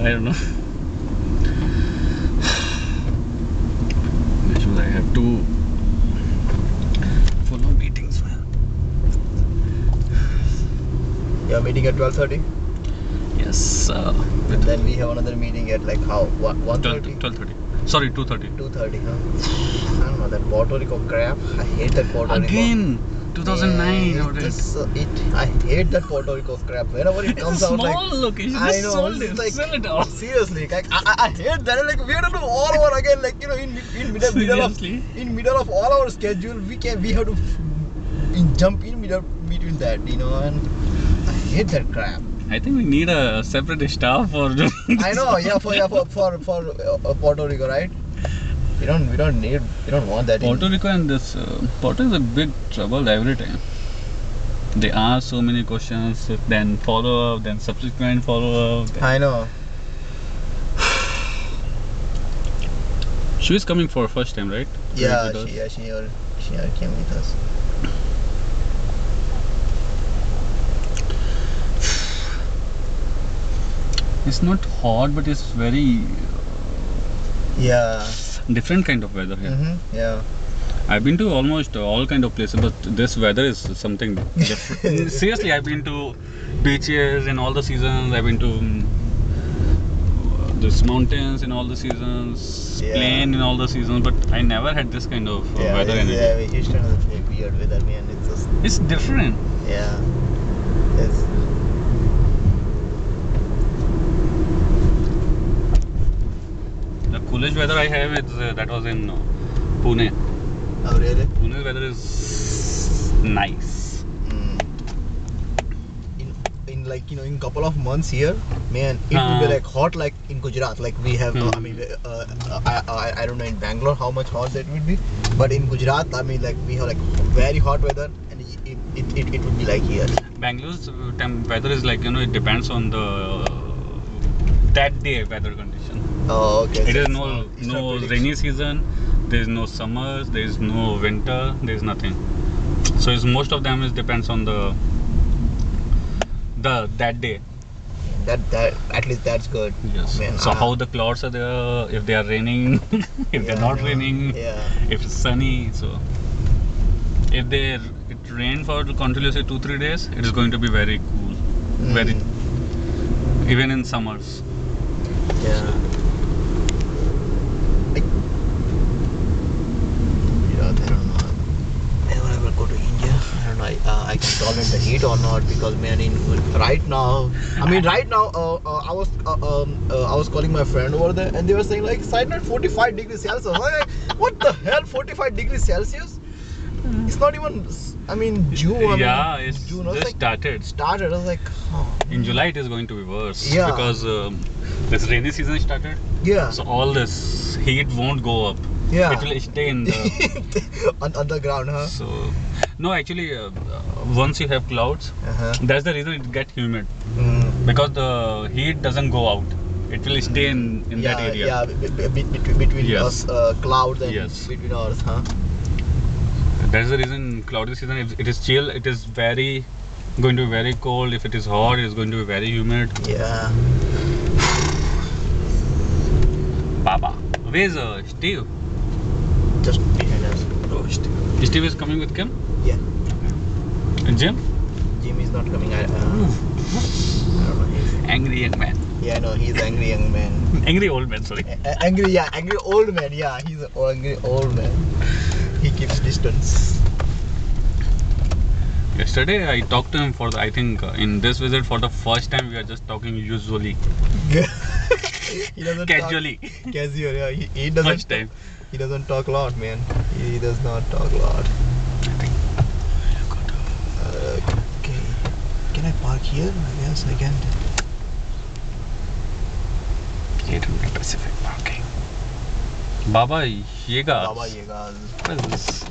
I don't know. I have to follow meetings, man. You're meeting at 12:30? Yes. And then we have another meeting at like how? 1:30? 12:30. Sorry, 2:30. 2:30, huh? I don't know, that Puerto Rico crap. I hate that Puerto Rico. Again, 2009. I hate that Puerto Rico crap. Whenever it comes out, like Small location. I Just know, sold it's it. like, Sell it off. seriously, like I hate that. Like we have to do all over again. Like in middle of all our schedule, we have to jump in between that, and I hate that crap. I think we need a separate staff for doing this. I know, yeah, for Puerto Rico, right? We don't want that. Puerto Rico and this Puerto is a big trouble every time. They ask so many questions, then follow up, then subsequent follow up. I know. She is coming for first time, right? Yeah, she came with us. It's not hot, but it's very Yeah. different kind of weather here. Yeah. I've been to almost all kind of places, but this weather is something different. Seriously, I've been to beaches in all the seasons. I've been to this mountains in all the seasons, plain in all the seasons, but I never had this kind of weather in it. Yeah, Houston has a weird weather, man. It's different. Yeah. It's. The coolest weather I have is that was in Pune. Oh really? Pune's weather is nice. In like in couple of months here, man, it will be like hot like in Gujarat. Like we have, I mean, I don't know in Bangalore how much hot that would be, but in Gujarat, I mean, like we have like very hot weather, and it would be like here. Bangalore's weather is like it depends on the that day weather condition. Oh, okay. It so is no rainy season. There is no summers. There is no winter. There is nothing. So it's most of them depends on the that day. That at least that's good. Yes. Man, so how the clouds are there? If they are raining, if they're not raining, if it's sunny. So if it rain for continuously 2-3 days, it is going to be very cool. Very even in summers. Yeah. I don't know. Whenever I will go to India, I don't know. I can tolerate the heat or not, because man, right now, I was calling my friend over there, and they were saying like side note 45 degrees Celsius. I was like, what the hell, 45 degrees Celsius? It's not even. I mean, June. It's June. just started. I was like, oh. In July it is going to be worse. Yeah. Because this rainy season started. Yeah. So all this heat won't go up. Yeah. It will stay in the on the ground, huh? So no, actually, once you have clouds, that's the reason it gets humid. Because the heat doesn't go out. It will stay in that area. Yeah, between us, clouds and between us, huh? That's the reason cloudy season. If it is chill, it is going to be very cold. If it is hot, it is going to be very humid. Yeah. Baba, where's Steve? Just behind us. Oh, Steve is coming with Kim? Yeah. And Jim? Jim is not coming. I don't know. He's angry young man. Yeah, no, he's angry young man. Angry old man, sorry. Angry old man. Yeah, he's an angry old man. He keeps distance. Yesterday I talked to him for I think in this visit for the first time we are just talking usually. He doesn't casually. Casual, yeah. He doesn't. First time. He doesn't talk a lot, man. He does not talk a lot. Okay. Can I park here? I guess I can. 800 Pacific parking. Baba Yaga. Baba Yaga. What is this?